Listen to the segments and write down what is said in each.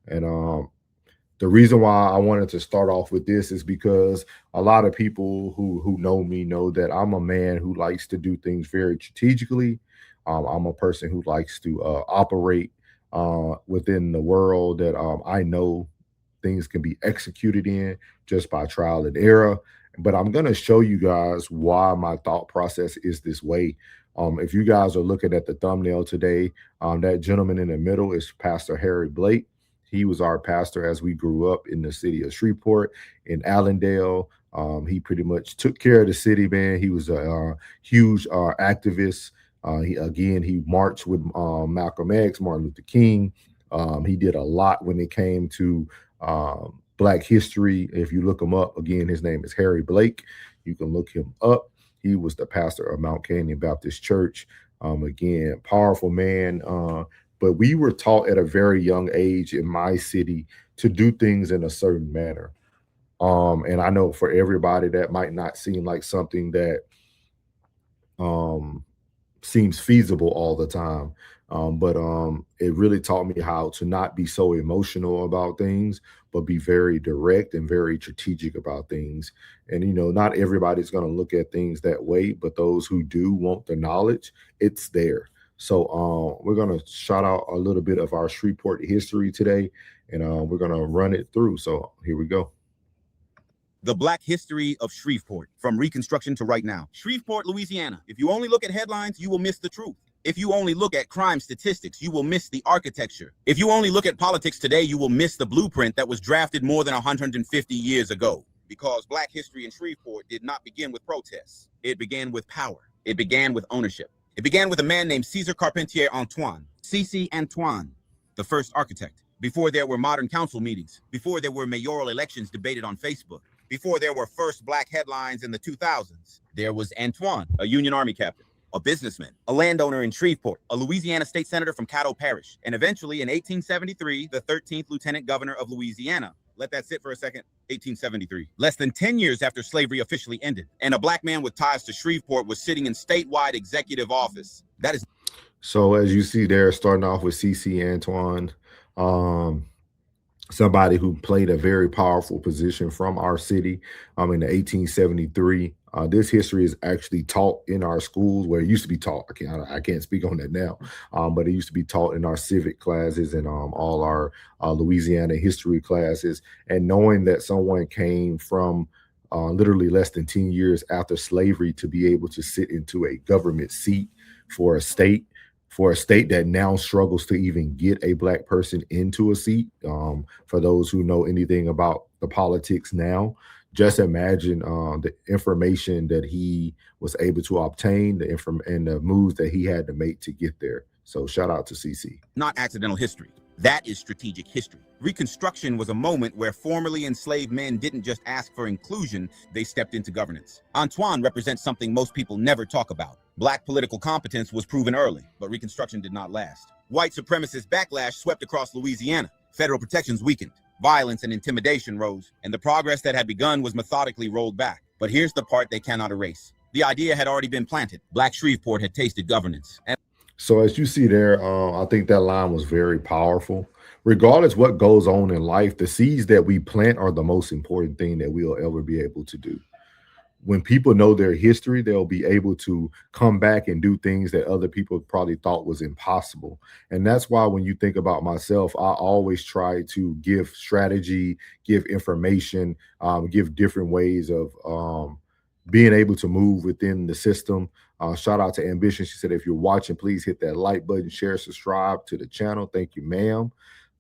And the reason why I wanted to start off with this is because a lot of people who know me know that I'm a man who likes to do things very strategically. I'm a person who likes to operate within the world that I know things can be executed in just by trial and error. But I'm going to show you guys why my thought process is this way. If you guys are looking at the thumbnail today, that gentleman in the middle is Pastor Harry Blake. He was our pastor as we grew up in the city of Shreveport in Allendale. He pretty much took care of the city, man. He was a huge activist. He marched with Malcolm X, Martin Luther King. He did a lot when it came to Black history. If you look him up, again, his name is Harry Blake. You can look him up. He was the pastor of Mount Canyon Baptist Church. Again, powerful man. But we were taught at a very young age in my city to do things in a certain manner. And I know for everybody that might not seem like something that um, seems feasible all the time. But it really taught me how to not be so emotional about things, but be very direct and very strategic about things. And, not everybody's going to look at things that way, but those who do want the knowledge, it's there. So we're going to shout out a little bit of our Shreveport history today, and we're going to run it through. So here we go. The Black history of Shreveport, from Reconstruction to right now. Shreveport, Louisiana. If you only look at headlines, you will miss the truth. If you only look at crime statistics, you will miss the architecture. If you only look at politics today, you will miss the blueprint that was drafted more than 150 years ago. Because Black history in Shreveport did not begin with protests. It began with power. It began with ownership. It began with a man named Cesar Carpentier Antoine, C.C. Antoine, the first architect. Before there were modern council meetings, before there were mayoral elections debated on Facebook, before there were first Black headlines in the 2000s, there was Antoine, a Union Army captain, a businessman, a landowner in Shreveport, a Louisiana state senator from Caddo Parish, and eventually in 1873, the 13th lieutenant governor of Louisiana. Let that sit for a second. 1873. Less than 10 years after slavery officially ended, and a Black man with ties to Shreveport was sitting in statewide executive office. That is. So as you see there, starting off with C.C. Antoine, somebody who played a very powerful position from our city in the 1873. This history is actually taught in our schools, where it used to be taught. I can't speak on that now, but it used to be taught in our civic classes and all our Louisiana history classes. And knowing that someone came from literally less than 10 years after slavery to be able to sit into a government seat for a state, that now struggles to even get a Black person into a seat. For those who know anything about the politics now, just imagine the information that he was able to obtain, and the moves that he had to make to get there. So shout out to CC. Not accidental history. That is strategic history. Reconstruction was a moment where formerly enslaved men didn't just ask for inclusion, they stepped into governance. Antoine represents something most people never talk about. Black political competence was proven early, but Reconstruction did not last. White supremacist backlash swept across Louisiana. Federal protections weakened. Violence and intimidation rose, and the progress that had begun was methodically rolled back. But here's the part they cannot erase. The idea had already been planted. Black Shreveport had tasted governance. So as you see there, I think that line was very powerful. Regardless what goes on in life, the seeds that we plant are the most important thing that we'll ever be able to do. When people know their history, they'll be able to come back and do things that other people probably thought was impossible. And that's why when you think about myself, I always try to give strategy, give information, give different ways of being able to move within the system. Shout out to Ambition. She said, if you're watching, please hit that like button, share, subscribe to the channel. Thank you, ma'am.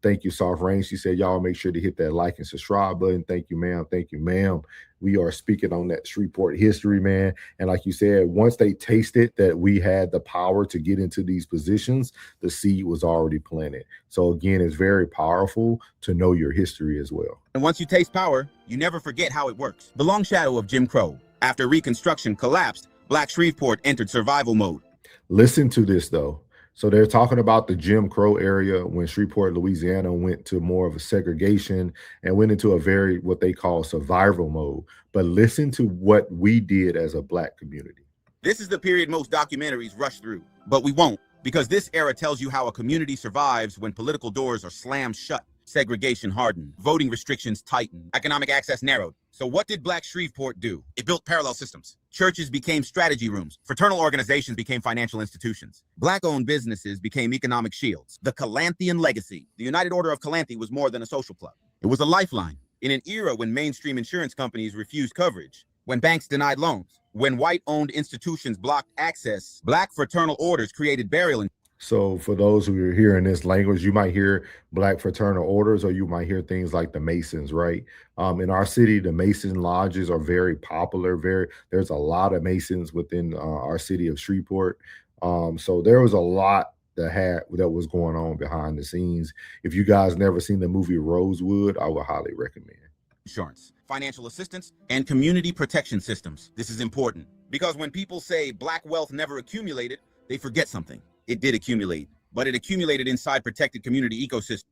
Thank you, Soft Rain. She said, y'all make sure to hit that like and subscribe button. Thank you, ma'am. Thank you, ma'am. We are speaking on that Shreveport history, man. And like you said, once they tasted that we had the power to get into these positions, the seed was already planted. So again, it's very powerful to know your history as well. And once you taste power, you never forget how it works. The long shadow of Jim Crow. After Reconstruction collapsed, Black Shreveport entered survival mode. Listen to this, though. So they're talking about the Jim Crow area when Shreveport, Louisiana went to more of a segregation and went into a very, what they call survival mode. But listen to what we did as a Black community. This is the period most documentaries rush through, but we won't, because this era tells you how a community survives when political doors are slammed shut. Segregation hardened, voting restrictions tightened, economic access narrowed. So what did Black Shreveport do? It built parallel systems. Churches became strategy rooms. Fraternal organizations became financial institutions. Black-owned businesses became economic shields. The Calanthian legacy. The United Order of Calanthi was more than a social club. It was a lifeline. In an era when mainstream insurance companies refused coverage, when banks denied loans, when white-owned institutions blocked access, Black fraternal orders created burial. So for those who are hearing this language, you might hear Black fraternal orders, or you might hear things like the Masons, right? In our city, the Mason lodges are very popular. There's a lot of Masons within our city of Shreveport. So there was a lot that was going on behind the scenes. If you guys never seen the movie Rosewood, I would highly recommend. Insurance, financial assistance, and community protection systems. This is important because when people say Black wealth never accumulated, they forget something. It did accumulate, but it accumulated inside protected community ecosystems.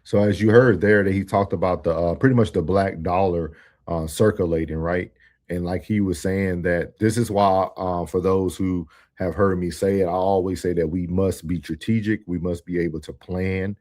So as you heard there, that he talked about the pretty much the black dollar circulating, right? And like he was saying that this is why, for those who have heard me say it, I always say that we must be strategic. We must be able to plan.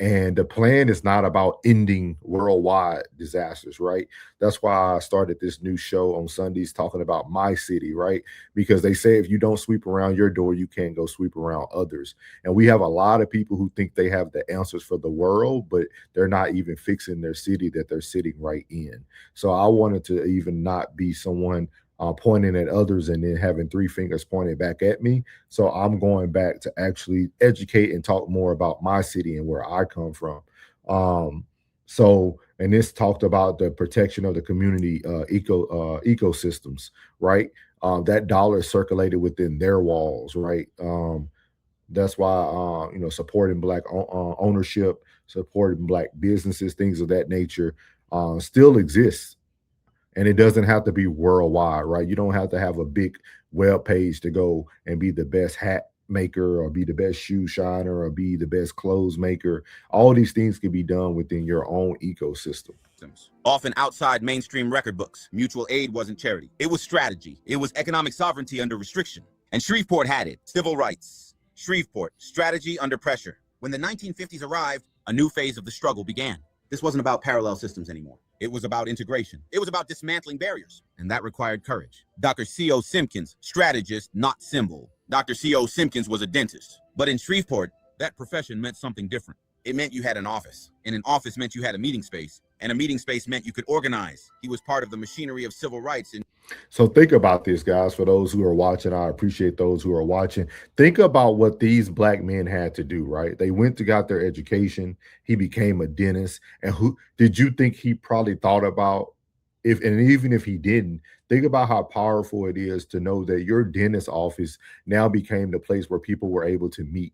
And the plan is not about ending worldwide disasters, right? That's why I started this new show on Sundays talking about my city, right? Because they say if you don't sweep around your door, you can't go sweep around others. And we have a lot of people who think they have the answers for the world, but they're not even fixing their city that they're sitting right in. So I wanted to even not be someone pointing at others and then having three fingers pointed back at me. So I'm going back to actually educate and talk more about my city and where I come from. And this talked about the protection of the community ecosystems, right? That dollar circulated within their walls, right? That's why supporting Black ownership, supporting Black businesses, things of that nature still exists. And it doesn't have to be worldwide, right? You don't have to have a big web page to go and be the best hat maker or be the best shoe shiner or be the best clothes maker. All these things can be done within your own ecosystem. Often outside mainstream record books. Mutual aid wasn't charity. It was strategy. It was economic sovereignty under restriction. And Shreveport had it. Civil rights. Shreveport. Strategy under pressure. When the 1950s arrived, a new phase of the struggle began. This wasn't about parallel systems anymore. It was about integration. It was about dismantling barriers, and that required courage. Dr. C.O. Simpkins, strategist, not symbol. Dr. C.O. Simpkins was a dentist. But in Shreveport, that profession meant something different. It meant you had an office, and an office meant you had a meeting space, and a meeting space meant you could organize. He was part of the machinery of civil rights. So think about this, guys. For those who are watching, I appreciate those who are watching. Think about what these Black men had to do, right? They went to got their education. He became a dentist. And who did you think he probably thought about even if he didn't, think about how powerful it is to know that your dentist office now became the place where people were able to meet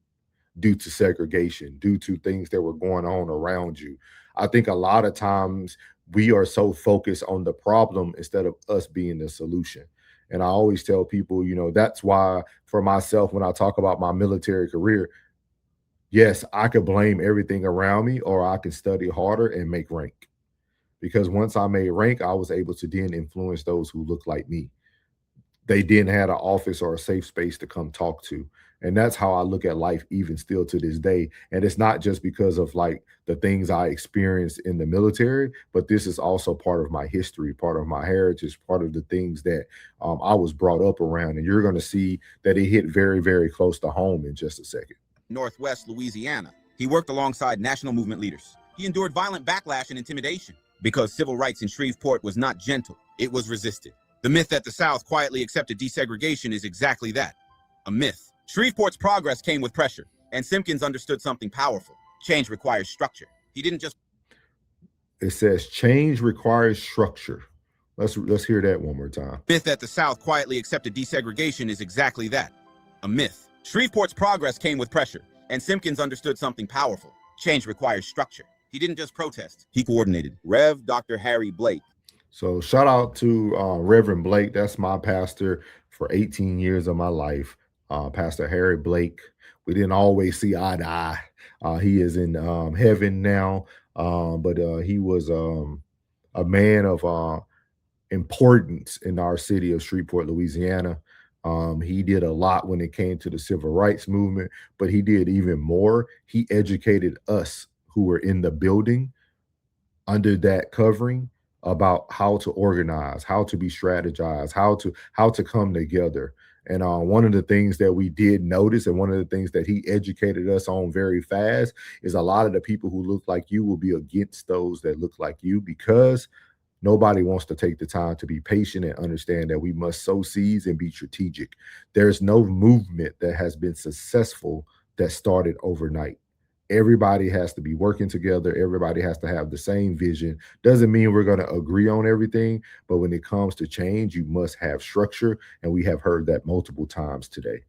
due to segregation, due to things that were going on around you. I think a lot of times we are so focused on the problem instead of us being the solution. And I always tell people, that's why for myself, when I talk about my military career, yes, I could blame everything around me, or I can study harder and make rank. Because once I made rank, I was able to then influence those who look like me. They didn't have an office or a safe space to come talk to. And that's how I look at life even still to this day. And it's not just because of like the things I experienced in the military, but this is also part of my history, part of my heritage, part of the things that I was brought up around. And you're going to see that it hit very, very close to home in just a second. Northwest Louisiana. He worked alongside national movement leaders. He endured violent backlash and intimidation because civil rights in Shreveport was not gentle. It was resisted. The myth that the South quietly accepted desegregation is exactly that, a myth. Shreveport's progress came with pressure, and Simpkins understood something powerful. Change requires structure. He didn't just... It says change requires structure. Let's hear that one more time. Myth that the South quietly accepted desegregation is exactly that, a myth. Shreveport's progress came with pressure, and Simpkins understood something powerful. Change requires structure. He didn't just protest, he coordinated. Rev. Dr. Harry Blake. So shout out to Reverend Blake. That's my pastor for 18 years of my life. Pastor Harry Blake. We didn't always see eye to eye. He is in heaven now, but he was a man of importance in our city of Shreveport, Louisiana. He did a lot when it came to the civil rights movement, but he did even more. He educated us who were in the building under that covering about how to organize, how to be strategized, how to come together. And one of the things that we did notice, and one of the things that he educated us on very fast, is a lot of the people who look like you will be against those that look like you, because nobody wants to take the time to be patient and understand that we must sow seeds and be strategic. There's no movement that has been successful that started overnight. Everybody has to be working together. Everybody has to have the same vision. Doesn't mean we're going to agree on everything, but when it comes to change, you must have structure. And we have heard that multiple times today.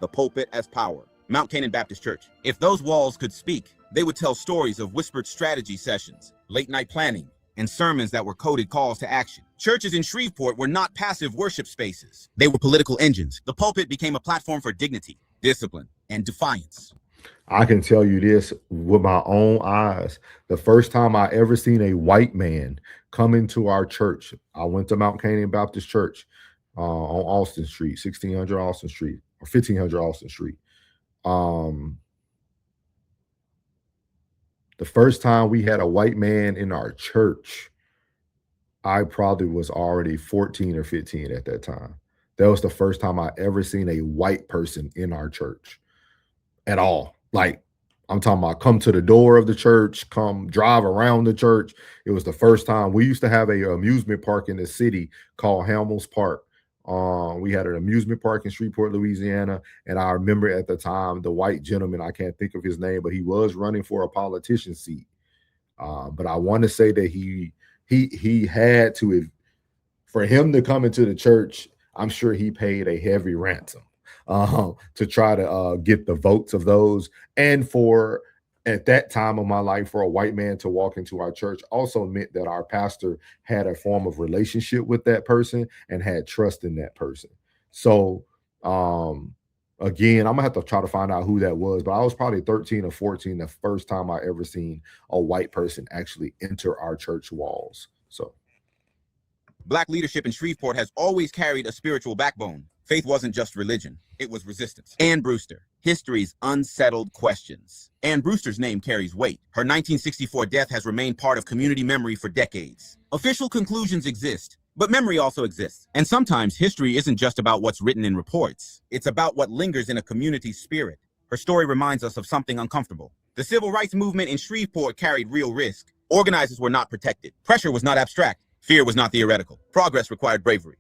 The pulpit as power. Mount Canaan Baptist Church. If those walls could speak, they would tell stories of whispered strategy sessions, late night planning, and sermons that were coded calls to action. Churches in Shreveport were not passive worship spaces. They were political engines. The pulpit became a platform for dignity, discipline, and defiance. I can tell you this with my own eyes. The first time I ever seen a white man come into our church, I went to Mount Canaan Baptist Church on Austin Street, 1600 Austin Street, or 1500 Austin Street. The first time we had a white man in our church, I probably was already 14 or 15 at that time. That was the first time I ever seen a white person in our church at all. Like, I'm talking about come to the door of the church, come drive around the church. It was the first time. We used to have a amusement park in the city called Hamels Park. We had an amusement park in Shreveport, Louisiana. And I remember at the time, the white gentleman, I can't think of his name, but he was running for a politician seat. But I want to say that he had to, for him to come into the church, I'm sure he paid a heavy ransom to try to get the votes of those. And for, at that time of my life, for a white man to walk into our church also meant that our pastor had a form of relationship with that person and had trust in that person. So again, I'm gonna have to try to find out who that was, but I was probably 13 or 14 the first time I ever seen a white person actually enter our church walls. So Black leadership in Shreveport has always carried a spiritual backbone. Faith wasn't just religion, it was resistance. Ann Brewster, history's unsettled questions. Ann Brewster's name carries weight. Her 1964 death has remained part of community memory for decades. Official conclusions exist, but memory also exists. And sometimes history isn't just about what's written in reports. It's about what lingers in a community's spirit. Her story reminds us of something uncomfortable. The civil rights movement in Shreveport carried real risk. Organizers were not protected. Pressure was not abstract. Fear was not theoretical. Progress required bravery.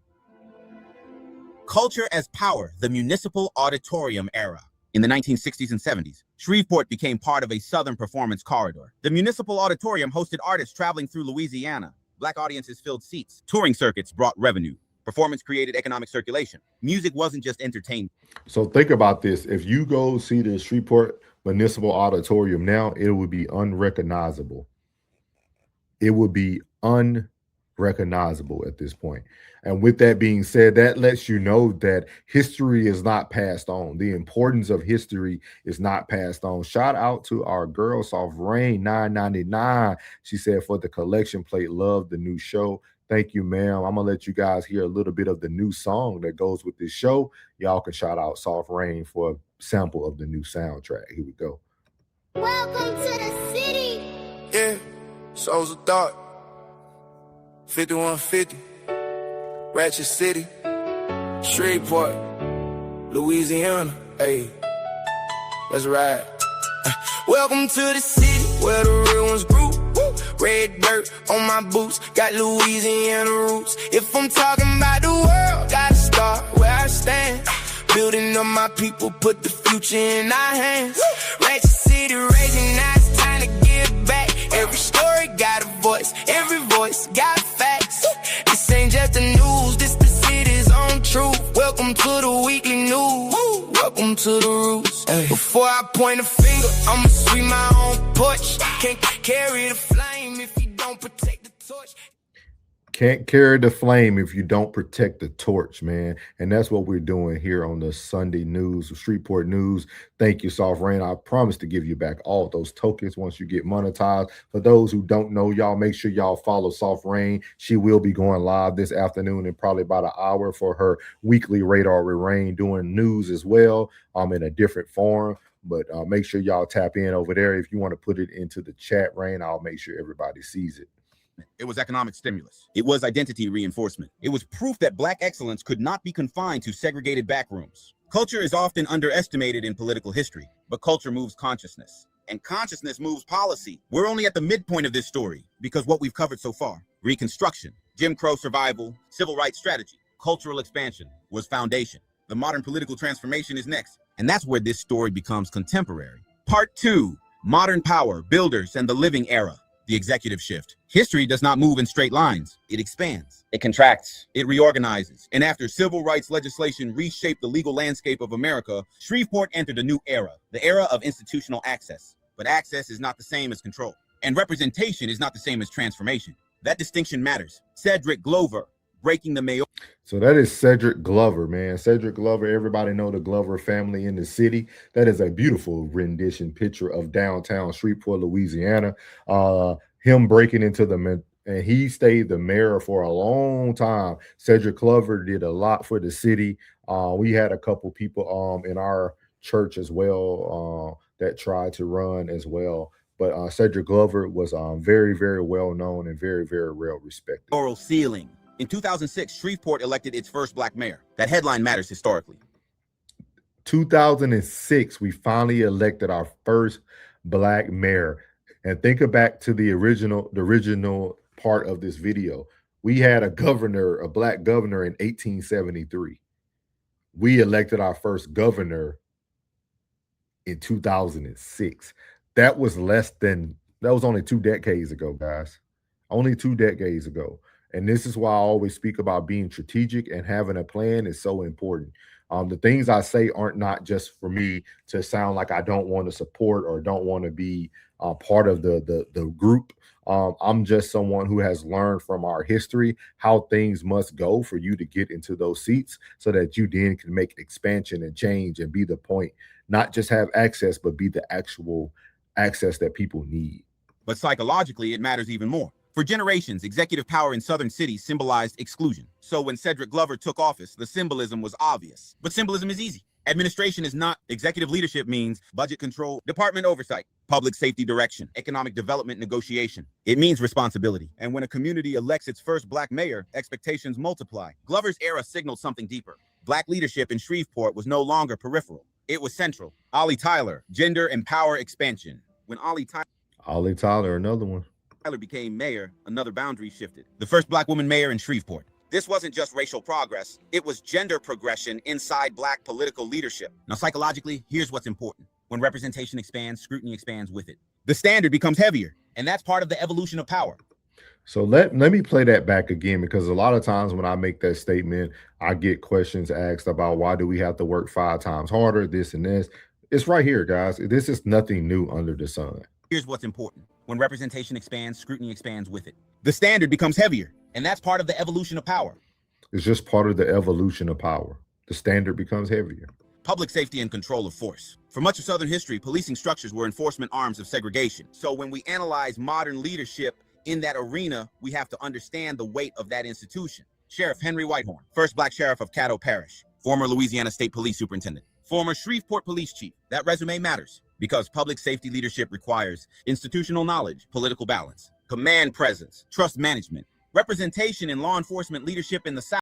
Culture as power, the municipal auditorium era. In the 1960s and 70s, Shreveport became part of a Southern performance corridor. The municipal auditorium hosted artists traveling through Louisiana. Black audiences filled seats. Touring circuits brought revenue. Performance created economic circulation. Music wasn't just entertainment. So think about this. If you go see the Shreveport Municipal Auditorium now, it would be unrecognizable. It would be unrecognizable at this point. And with that being said, that lets you know that history is not passed on. The importance of history is not passed on. Shout out to our girl, Soft Rain 999. She said, for the collection plate, love the new show. Thank you, ma'am. I'm going to let you guys hear a little bit of the new song that goes with this show. Y'all can shout out Soft Rain for a sample of the new soundtrack. Here we go. Welcome to the city. Yeah, Souls of Thought. 5150. Ratchet City. Shreveport. Louisiana. Hey, let's ride. Welcome to the city where the real ones grew. Red dirt on my boots, got Louisiana roots. If I'm talking about the world, gotta start where I stand. Building up my people, put the future in our hands. Ratchet City raising, now it's time to give back. Every story got a voice, every voice got facts. This ain't just the news, this the city's own truth. Welcome to the weekly news. Welcome to the roots. Ay. Before I point a finger, I'ma sweep my own porch. Can't carry the flame if you don't protect the torch. Can't carry the flame if you don't protect the torch, man. And that's what we're doing here on the Sunday News, Shreveport News. Thank you, Soft Rain. I promise to give you back all those tokens once you get monetized. For those who don't know, y'all, make sure y'all follow Soft Rain. She will be going live this afternoon in probably about an hour for her weekly Radar with Rain, doing news as well, in a different form. But make sure y'all tap in over there. If you want to put it into the chat, Rain, I'll make sure everybody sees it. It was economic stimulus. It was identity reinforcement. It was proof that Black excellence could not be confined to segregated backrooms. Culture is often underestimated in political history, but culture moves consciousness. And consciousness moves policy. We're only at the midpoint of this story because what we've covered so far, Reconstruction, Jim Crow survival, civil rights strategy, cultural expansion was foundation. The modern political transformation is next. And that's where this story becomes contemporary. Part 2, modern power, builders, and the living era. The executive shift. History does not move in straight lines. It expands. It contracts. It reorganizes. And after civil rights legislation reshaped the legal landscape of America, Shreveport entered a new era, the era of institutional access. But access is not the same as control. And representation is not the same as transformation. That distinction matters. Cedric Glover, breaking the mayor. So that is Cedric Glover, man. Cedric Glover, everybody know the Glover family in the city. That is a beautiful rendition picture of downtown Shreveport, Louisiana. Him breaking into and he stayed the mayor for a long time. Cedric Glover did a lot for the city. We had a couple people in our church as well that tried to run as well. But Cedric Glover was very, very well known and very, very well respected. Oral ceiling. In 2006, Shreveport elected its first Black mayor. That headline matters historically. 2006, we finally elected our first Black mayor. And think back to the original part of this video. We had a Black governor in 1873. We elected our first governor in 2006. That was only 2 decades ago, guys. Only 2 decades ago. And this is why I always speak about being strategic and having a plan is so important. The things I say aren't not just for me to sound like I don't want to support or don't want to be part of the group. I'm just someone who has learned from our history how things must go for you to get into those seats so that you then can make expansion and change and be the point, not just have access, but be the actual access that people need. But psychologically, it matters even more. For generations, executive power in southern cities symbolized exclusion. So when Cedric Glover took office, the symbolism was obvious. But symbolism is easy. Administration is not. Executive leadership means budget control, department oversight, public safety direction, economic development negotiation. It means responsibility. And when a community elects its first Black mayor, expectations multiply. Glover's era signaled something deeper. Black leadership in Shreveport was no longer peripheral. It was central. Ollie Tyler, gender and power expansion. When Ollie Tyler, another one. Tyler became mayor, another boundary shifted. The first Black woman mayor in Shreveport. This wasn't just racial progress, it was gender progression inside Black political leadership. Now, psychologically, here's what's important. When representation expands, scrutiny expands with it. The standard becomes heavier, and that's part of the evolution of power. So let me play that back again, because a lot of times when I make that statement, I get questions asked about why do we have to work 5 times harder, this and this. It's right here, guys. This is nothing new under the sun. Here's what's important. When representation expands, scrutiny expands with it. The standard becomes heavier, and that's part of the evolution of power. It's just part of the evolution of power. The standard becomes heavier. Public safety and control of force. For much of Southern history, policing structures were enforcement arms of segregation. So when we analyze modern leadership in that arena, we have to understand the weight of that institution. Sheriff Henry Whitehorn, first Black sheriff of Caddo Parish, former Louisiana State Police Superintendent, former Shreveport Police Chief. That resume matters because public safety leadership requires institutional knowledge, political balance, command presence, trust management, representation in law enforcement leadership in the South.